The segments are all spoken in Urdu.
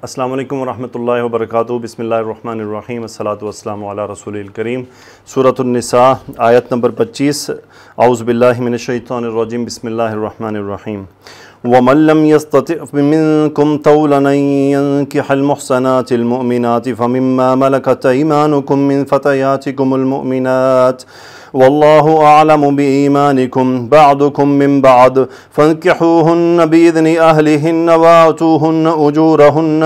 السلام علیکم ورحمۃ اللہ وبرکاتہ۔ بسم اللہ الرحمن الرحیم، الصلاۃ والسلام علی رسول الکریم۔ سورۃ النساء آیت نمبر 25۔ اعوذ باللہ من الشیطان الرجیم، بسم اللہ الرحمن الرحیم۔ وَمَن لَّمْ يَسْتَطِعْ مِنكُمْ طَوْلًا أَن يَنكِحَ الْمُحْصَنَاتِ الْمُؤْمِنَاتِ فَمِمَّا مَلَكَتْ أَيْمَانُكُم مِّن فَتَيَاتِكُمُ الْمُؤْمِنَاتِ وَاللَّهُ أَعْلَمُ بِإِيمَانِكُم بَعْضُكُم مِّن بَعْضٍ فَانكِحُوهُنَّ بِإِذْنِ أَهْلِهِنَّ وَآتُوهُنَّ أُجُورَهُنَّ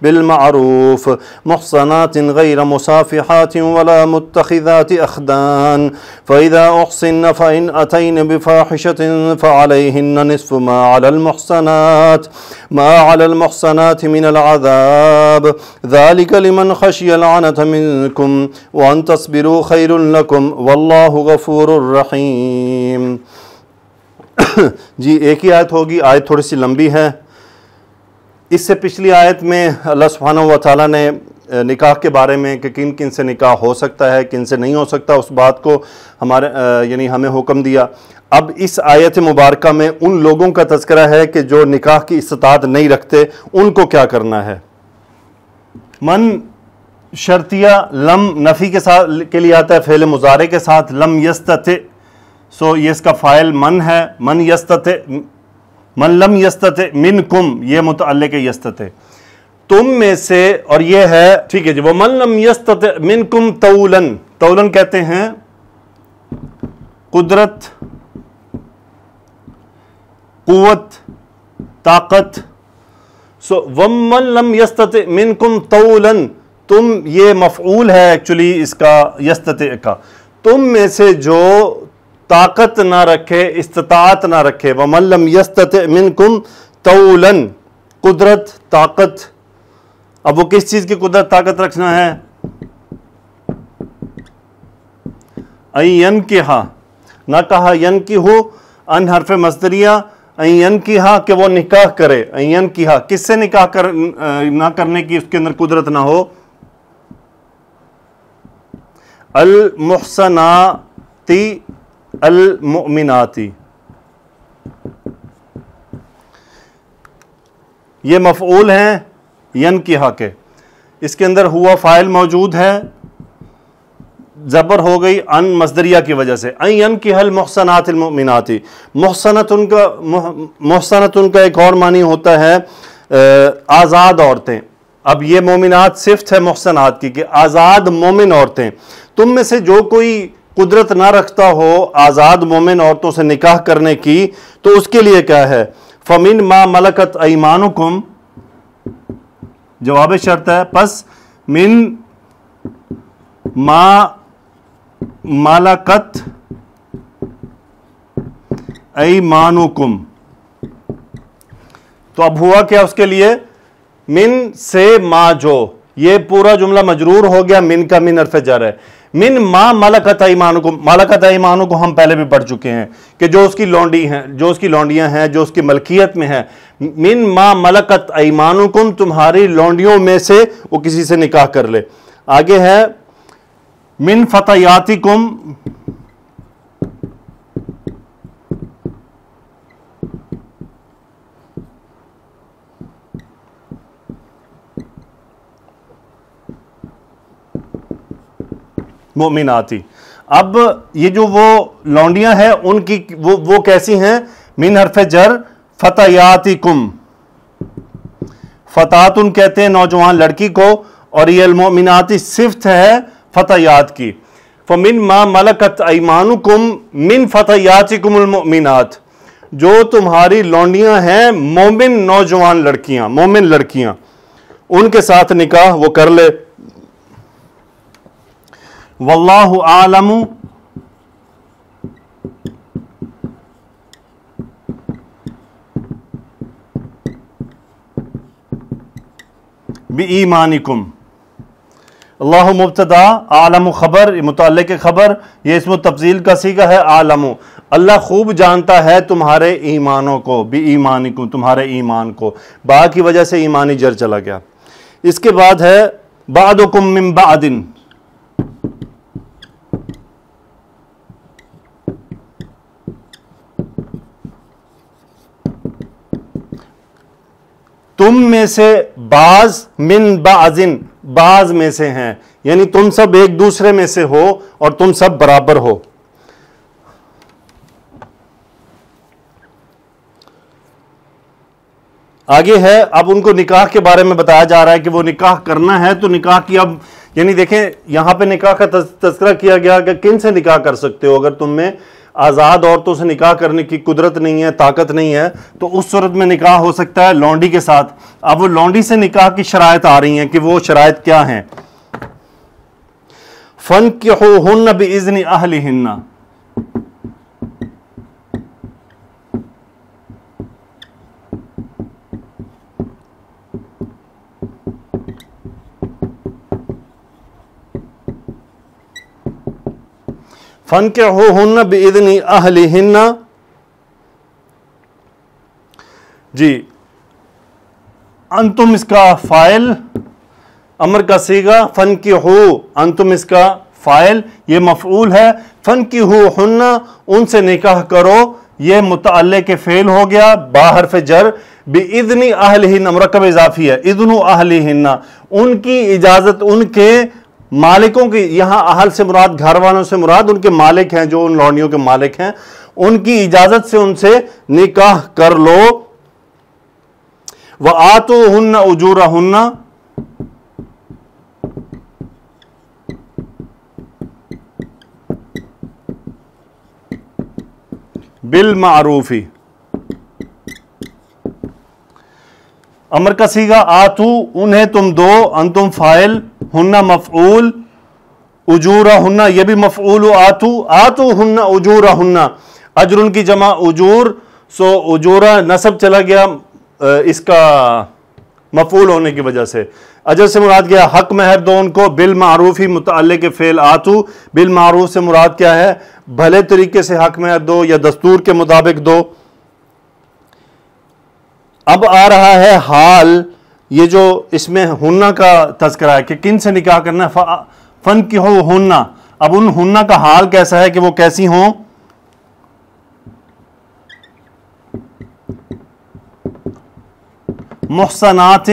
بالمعروف محصنات غير مسافحات ولا متخذات أخدان فإذا أحصن فإن أتين بفاحشة فعليهن نصف ما على المحصنات من العذاب ذلك لمن خشي العنة منكم وأن تصبروا خير لكم والله غفور رحيم۔ جی ایک ہی آیت ہوگی، آیت تھوڑی سی لمبی ہے۔ اس سے پچھلی آیت میں اللہ سبحانہ و تعالیٰ نے نکاح کے بارے میں کہ کن کن سے نکاح ہو سکتا ہے، کن سے نہیں ہو سکتا، اس بات کو ہمیں حکم دیا۔ اب اس آیت مبارکہ میں ان لوگوں کا تذکرہ ہے کہ جو نکاح کی استطاعت نہیں رکھتے، ان کو کیا کرنا ہے۔ من شرطیہ لم نفی کے لیے آتا ہے، فعل مضارع کے ساتھ۔ لم یستطع، سو یہ اس کا فاعل من ہے۔ من یستطع، من لم یستطع منکم، یہ متعلق ہے یستطع، تم میں سے، اور یہ ہے ٹھیک ہے جی۔ وَمَن لَّمْ يَسْتَطِعْ مِنْكُمْ طَوْلًا، طولاً کہتے ہیں قدرت، قوت، طاقت۔ سو وَمَن لَّمْ يَسْتَطِعْ مِنْكُمْ طَوْلًا، تم یہ مفعول ہے ایکچولی اس کا یستطع کا، تم میں سے جو طاقت نہ رکھے، استطاعت نہ رکھے۔ وَمَن لَّمْ يَسْتَطِعْ مِنْكُمْ طَوْلًا، قدرت، طاقت۔ اب وہ کس چیز کی قدرت طاقت رکھنا ہے؟ اَن يَنْكِحَ، نہ کہا يَنْكِحُ، ان حرف مصدریہ، اَن يَنْكِحَ کہ وہ نکاح کرے۔ اَن يَنْكِحَ کس سے نکاح نہ کرنے کی اس کے اندر قدرت نہ ہو؟ المحصنات المؤمناتی، یہ مفعول ہیں ینکحہ کے، اس کے اندر ہوا فاعل موجود ہے، زبر ہو گئی ان مصدریہ کی وجہ سے۔ ان ینکحہ المحصنات المؤمناتی، محصنت ان کا ایک اور معنی ہوتا ہے آزاد عورتیں۔ اب یہ مومنات صفت ہے محصنات کی کہ آزاد مومن عورتیں۔ تم میں سے جو کوئی قدرت نہ رکھتا ہو آزاد مومن عورتوں سے نکاح کرنے کی، تو اس کے لیے کیا ہے؟ فَمِن مَا مَلَكَتْ أَيْمَانُكُمْ، جواب شرط ہے، پس من ما ملکت ایمانکم، تو اب ہوا کیا اس کے لیے؟ من سے ما، جو یہ پورا جملہ مجرور ہو گیا، من کا من حرف جر ہے۔ من ما ملکت ایمانکم، ملکت ایمانکم ہم پہلے بھی پڑھ چکے ہیں کہ جو اس کی لونڈیاں ہیں، جو اس کی ملکیت میں ہیں۔ من ما ملکت ایمانکم، تمہاری لونڈیوں میں سے وہ کسی سے نکاح کر لے۔ آگے ہے من فتیاتکم، مومناتی۔ اب یہ جو وہ لونڈیاں ہیں ان کی وہ کیسی ہیں؟ من حرف جر فتیاتکم، فتاتن کہتے ہیں نوجوان لڑکی کو، اور یہ المؤمناتی صفت ہے فتیات کی۔ فمن ما ملکت ایمانکم من فتیاتکم المؤمنات، جو تمہاری لونڈیاں ہیں مومن نوجوان لڑکیاں، مومن لڑکیاں، ان کے ساتھ نکاح وہ کر لے۔ واللہ اعلم بِإِيمَانِكُمْ، اللہ مبتدا، عالم خبر، متعلق خبر، یہ اسم تفضیل کا صیغہ ہے عالم، اللہ خوب جانتا ہے تمہارے ایمانوں کو، بِإِيمَانِكُمْ تمہارے ایمان کو، با کی وجہ سے ایمانی جر چلا گیا۔ اس کے بعد ہے بعضکم من بعض، تم میں سے بعض من بعضن بعض میں سے ہیں، یعنی تم سب ایک دوسرے میں سے ہو اور تم سب برابر ہو۔ آگے ہے، اب ان کو نکاح کے بارے میں بتایا جا رہا ہے کہ وہ نکاح کرنا ہے تو نکاح کی اب یعنی دیکھیں یہاں پہ نکاح کا تذکرہ کیا گیا کہ کن سے نکاح کر سکتے ہو، اگر تم میں آزاد عورتوں سے نکاح کرنے کی قدرت نہیں ہے، طاقت نہیں ہے، تو اس صورت میں نکاح ہو سکتا ہے لونڈی کے ساتھ۔ اب وہ لونڈی سے نکاح کی شرائط آ رہی ہیں کہ وہ شرائط کیا ہیں۔ فَانْكِحُوهُنَّ بِإِذْنِ أَهْلِهِنَّ، فَانْكِحُوهُنَّ بِإِذْنِ أَهْلِهِنَّ، جی انتم اس کا فاعل، امر کا صیغہ، فنکحو انتم اس کا فاعل، یہ مفعول ہے، فنکحوہن ان سے نکاح کرو، یہ متعلق فعل ہو گیا با حرف جر، باذن اہلہن مرکب اضافی ہے، اذن اہلہن ان کی اجازت، ان کے مالکوں کی، یہاں اہل سے مراد گھر والوں سے مراد ان کے مالک ہیں، جو ان لونڈیوں کے مالک ہیں، ان کی اجازت سے ان سے نکاح کر لو۔ وَآتُوهُنَّ أُجُورَهُنَّ، بالمعروف، امر کا صیغہ آتو انہیں تم دو، انتم فاعل، ہنہ مفعول، اجورہن یہ بھی مفعول، آتوہن اجورہن اجر ان کی جمع اجور، سو اجورہ نصب چلا گیا اس کا مفعول ہونے کی وجہ سے، اجر سے مراد گیا حق مہر دو ان کو، بالمعروفی متعلق فعل آتو، بالمعروف سے مراد کیا ہے، بھلے طریقے سے حق مہر دو یا دستور کے مطابق دو۔ اب آ رہا ہے حال، یہ جو اس میں ہنہ کا تذکرہ ہے کہ کن سے نکاح کرنا ہے، فَانْكِحُوهُنَّ، اب ان ہنہ کا حال کیسا ہے کہ وہ کیسی ہوں، محصنات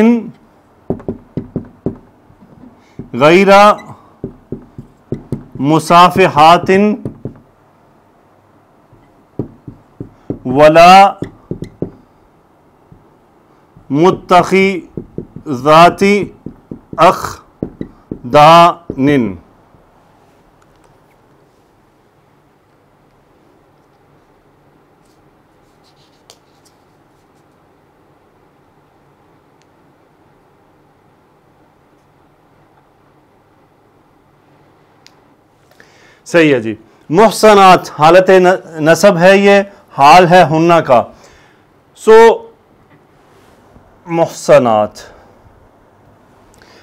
غیر مصافحات ولا متخذات اخدان، صحیح ہے جی۔ محصنات حالت نصب ہے، یہ حال ہے ہنہ کا، سو محصنات،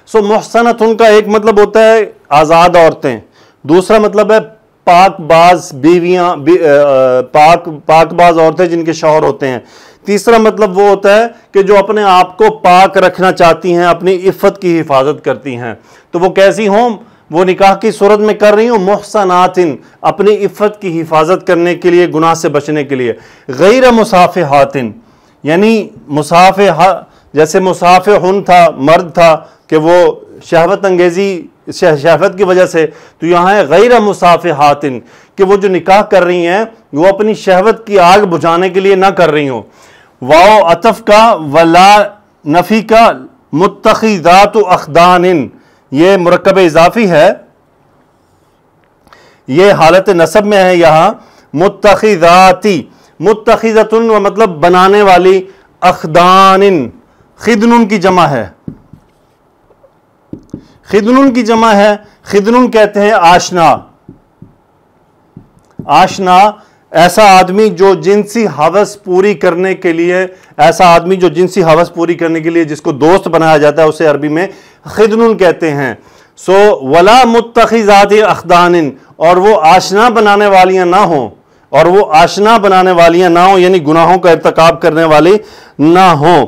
محصنات ان کا ایک مطلب ہوتا ہے آزاد عورتیں، دوسرا مطلب ہے پاک باز بیویاں، پاک باز عورتیں جن کے شوہر ہوتے ہیں، تیسرا مطلب وہ ہوتا ہے کہ جو اپنے آپ کو پاک رکھنا چاہتی ہیں، اپنی عفت کی حفاظت کرتی ہیں، تو وہ کیسی ہوں، وہ نکاح کی صورت میں کر رہی ہوں محصنات، اپنی عفت کی حفاظت کرنے کے لیے، گناہ سے بچنے کے لیے، غیر مصافحات، یعنی مصافحہ جیسے مصافحن تھا مرد تھا کہ وہ شہوت انگیزی شہوت کی وجہ سے، تو یہاں ہے غیر مصافحات کہ وہ جو نکاح کر رہی ہیں وہ اپنی شہوت کی آگ بجھانے کے لیے نہ کر رہی ہوں۔ واو عطف کا، ولا نفی کا، متخذات اخدان یہ مرکب اضافی ہے، یہ حالت نصب میں ہے یہاں، متخذاتی، متخذتن و مطلب بنانے والی، اخدان خدن کی جمع ہے، خدن کی جمع ہے، خدن کہتے ہیں آشنا، آشنا ایسا آدمی جو جنسی حوث پوری کرنے کے لیے، ایسا آدمی جو جنسی حوث پوری کرنے کے لیے جس کو دوست بنایا جاتا ہے اسے عربی میں خدن کہتے ہیں۔ سو ولا متخذات اخدان، اور وہ آشنا بنانے والیاں نہ ہوں، اور وہ آشنا بنانے والیاں نہ ہوں، یعنی گناہوں کا ارتکاب کرنے والی نہ ہوں۔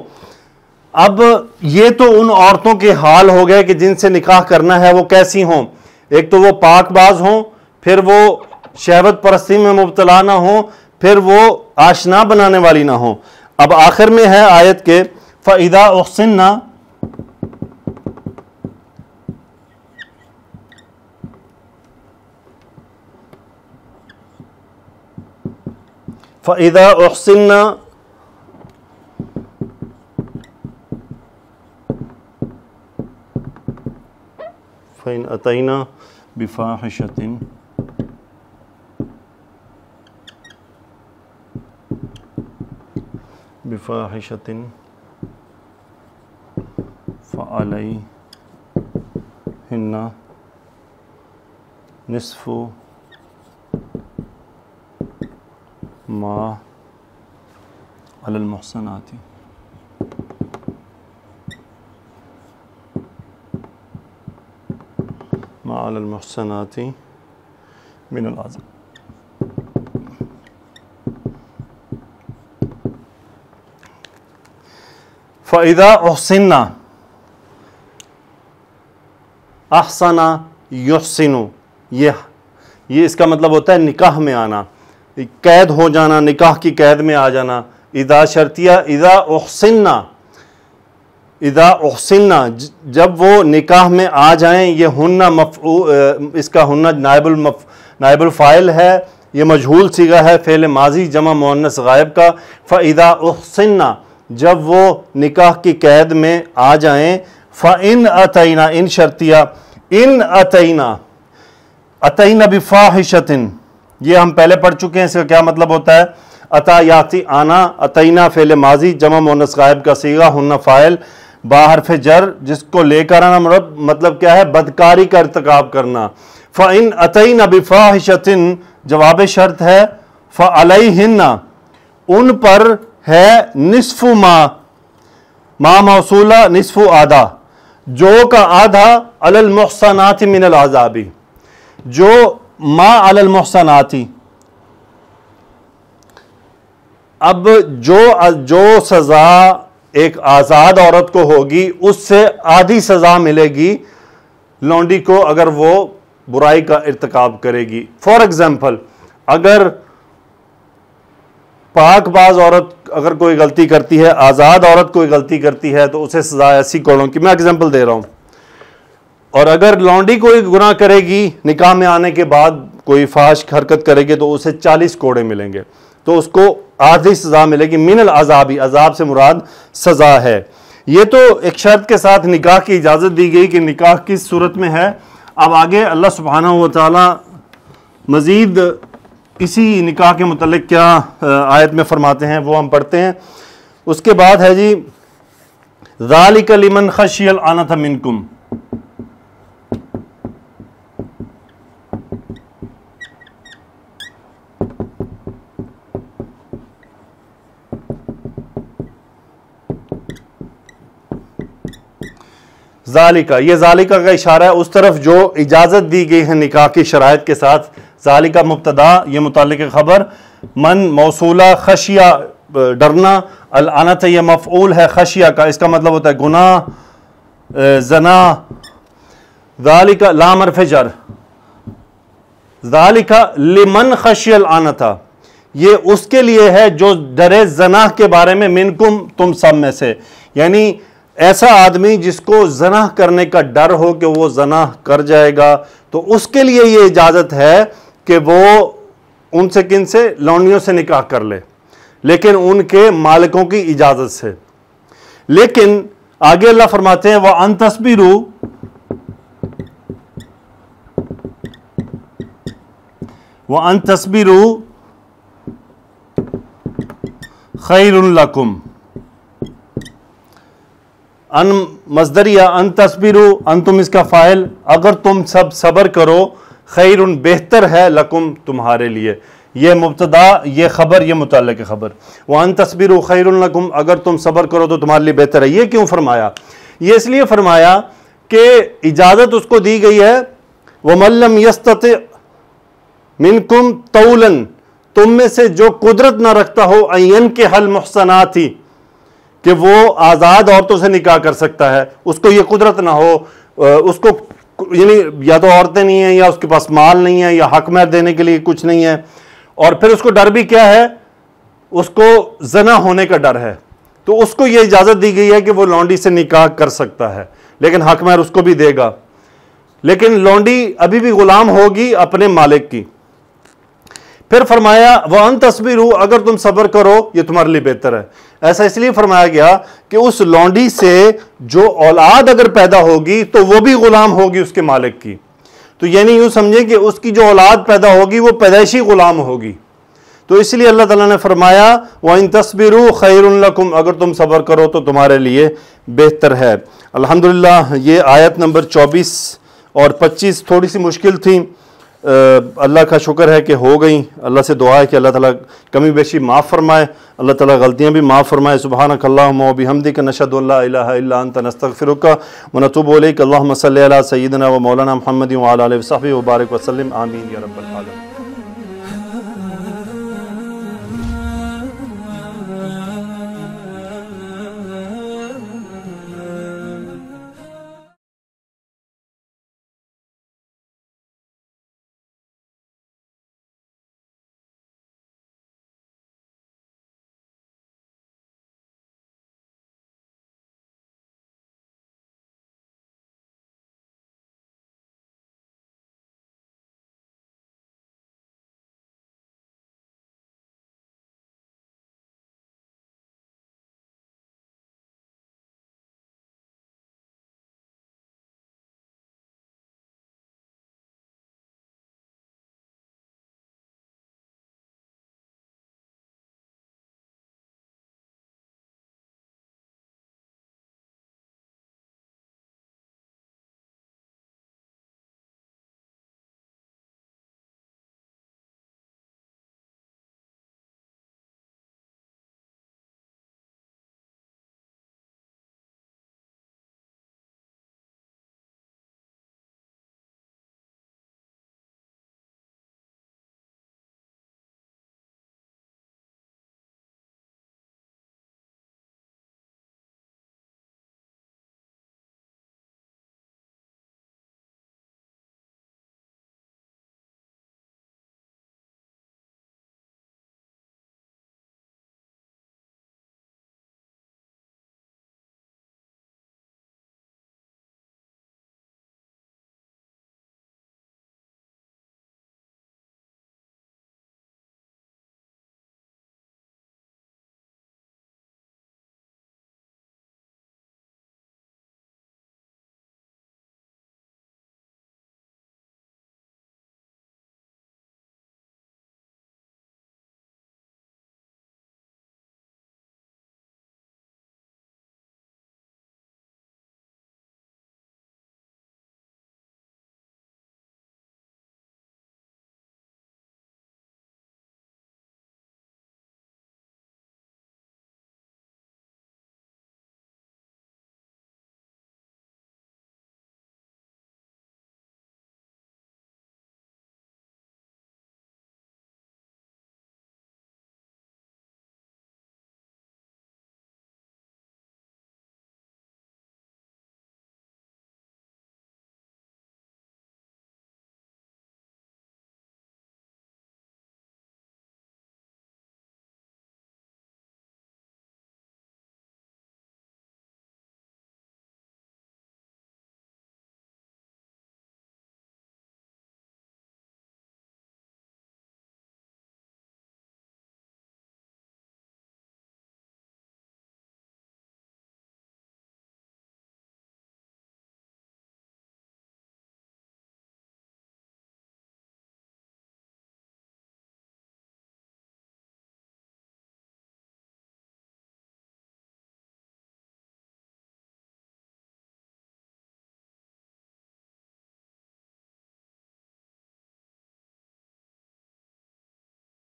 اب یہ تو ان عورتوں کے حال ہو گئے کہ جن سے نکاح کرنا ہے وہ کیسی ہوں، ایک تو وہ پاک باز ہوں، پھر وہ شہوت پرستی میں مبتلا نہ ہوں، پھر وہ آشنا بنانے والی نہ ہوں۔ اب آخر میں ہے آیت کے فَإِذَا أُحْصِنَّ فَإِذَا أُحْصِنَّ فَإِنْ أَتَيْنَا بِفَاحِشَةٍ فَعَلَيْهِنَّ نِصْفُ ما علی المحصنات من العذاب. فَإِذَا أُحْصِنَّ احسن یحسن، یہ اس کا مطلب ہوتا ہے نکاح میں آنا، قید ہو جانا، نکاح کی قید میں آ جانا. اذا شرطیہ، اذا احسننا جب وہ نکاح میں آ جائیں. یہ ہننا اس کا ہننا نائب الفاعل ہے، یہ مجہول صیغہ ہے فعل ماضی جمع مؤنث غائب کا. فاذا احسننا جب وہ نکاح کی قید میں آ جائیں. فَإِنْ أَتَيْنَا ان شرطیہ، ان اتینا بفاحشۃ، یہ ہم پہلے پڑھ چکے ہیں. اس کا کیا مطلب ہوتا ہے؟ اتا یاتی آنا، اتینا فعل ماضی جمع مؤنث غائب کا صیغہ، ہن فاعل، با حرف جر جس کو لے کر آنا مطلب کیا ہے؟ بدکاری کا ارتکاب کرنا. فَإِنْ أَتَيْنَا بِفَاحِشَةٍ جواب شرط ہے. فَعَلَيْهِنَّ ان پر ہے نصف ما موصولہ نصف آدھا، جو کا آدھا علی المحصنات من العذاب، جو ما علی المحصنات. اب جو سزا ایک آزاد عورت کو ہوگی اس سے آدھی سزا ملے گی لونڈی کو اگر وہ برائی کا ارتکاب کرے گی. فار ایگزامپل، اگر پاک باز عورت اگر کوئی غلطی کرتی ہے، آزاد عورت کوئی غلطی کرتی ہے تو اسے سزا ایسی کوڑوں کی، میں ایگزامپل دے رہا ہوں. اور اگر لونڈی کوئی گناہ کرے گی نکاح میں آنے کے بعد کوئی فحش حرکت کرے گی تو اسے 40 کوڑے ملیں گے، تو اس کو آدھی سزا ملے گی. من العذابی، عذاب سے مراد سزا ہے. یہ تو ایک شرط کے ساتھ نکاح کی اجازت دی گئی کہ نکاح کس صورت میں ہے. اب آگے اللہ سبحانہ و تعالی مزید اسی نکاح کے متعلق کیا آیت میں فرماتے ہیں وہ ہم پڑھتے ہیں. اس کے بعد ہے جی ذالک لمن خشی العنۃ منکم، ذالکہ، یہ ذالکہ کا اشارہ ہے اس طرف جو اجازت دی گئی ہے نکاح کی شرائط کے ساتھ. ذالکہ مبتدا، یہ متعلق خبر. من موصولہ، خشیہ ڈرنا، العنۃ یہ مفعول ہے خشیہ کا، اس کا مطلب ہوتا ہے گناہ، زنا. ذالکہ لام حرف جر، ذالکہ لمن خشی العنۃ، یہ اس کے لیے ہے جو ڈرے زنا کے بارے میں، منکم تم سب میں سے. یعنی ایسا آدمی جس کو زنا کرنے کا ڈر ہو کہ وہ زنا کر جائے گا تو اس کے لیے یہ اجازت ہے کہ وہ ان سے کن سے؟ لونڈیوں سے نکاح کر لے، لیکن ان کے مالکوں کی اجازت سے. لیکن آگے اللہ فرماتے ہیں وَأَن تَصْبِرُوا وَأَن تَصْبِرُوا خَيْرٌ لَكُمْ. ان مصدریہ، ان تصبروا، ان تم اس کا فاعل، اگر تم سب صبر کرو، خیر بہتر ہے، لکم تمہارے لیے. یہ مبتدا، یہ خبر، یہ متعلق خبر. وَأَن تَصْبِرُوا خَيْرٌ لَكُمْ، اگر تم صبر کرو تو تمہارے لیے بہتر ہے. یہ کیوں فرمایا؟ یہ اس لیے فرمایا کہ اجازت اس کو دی گئی ہے وَمَن لَّمْ يَسْتَطِعْ مِنكُمْ طَوْلًا، تم میں سے جو قدرت نہ رکھتا ہو أَن يَنكِحَ الْمُحْصَنَاتِ، کہ وہ آزاد عورتوں سے نکاح کر سکتا ہے، اس کو یہ قدرت نہ ہو، اس کو یعنی یا تو عورتیں نہیں ہیں یا اس کے پاس مال نہیں ہے یا حق مہر دینے کے لیے کچھ نہیں ہے، اور پھر اس کو ڈر بھی کیا ہے؟ اس کو زنا ہونے کا ڈر ہے. تو اس کو یہ اجازت دی گئی ہے کہ وہ لونڈی سے نکاح کر سکتا ہے، لیکن حق مہر اس کو بھی دے گا، لیکن لونڈی ابھی بھی غلام ہوگی اپنے مالک کی۔ پھر فرمایا وَأَن تَصْبِرُوا، اگر تم صبر کرو یہ تمہارے لیے بہتر ہے۔ ایسا اس لیے فرمایا گیا کہ اس لونڈی سے جو اولاد اگر پیدا ہوگی تو وہ بھی غلام ہوگی اس کے مالک کی، تو یعنی یوں سمجھیں کہ اس کی جو اولاد پیدا ہوگی وہ پیدائشی غلام ہوگی۔ تو اس لیے اللہ تعالیٰ نے فرمایا وَإِن تَصْبِرُوا خَيْرٌ لَكُمْ، اگر تم صبر کرو تو تمہارے لیے بہتر ہے۔ الحمدللہ یہ آیت نمبر 24 اور 25 تھوڑی سی مشکل تھیں، اللہ کا شکر ہے کہ ہو گئیں۔ اللہ سے دعا ہے کہ اللہ تعالیٰ کمی بیشی معاف فرمائے، اللہ تعالیٰ غلطیاں بھی معاف فرمائے۔ سبحانک اللہم و بحمدک نشہد ان لا الہ الا انت نستغفرک و نتوب الیک۔ اللہم صلی علی سیدنا و مولانا محمد و علی آلہ وصحبہ وبارک وسلم، آمین یا رب العالمین۔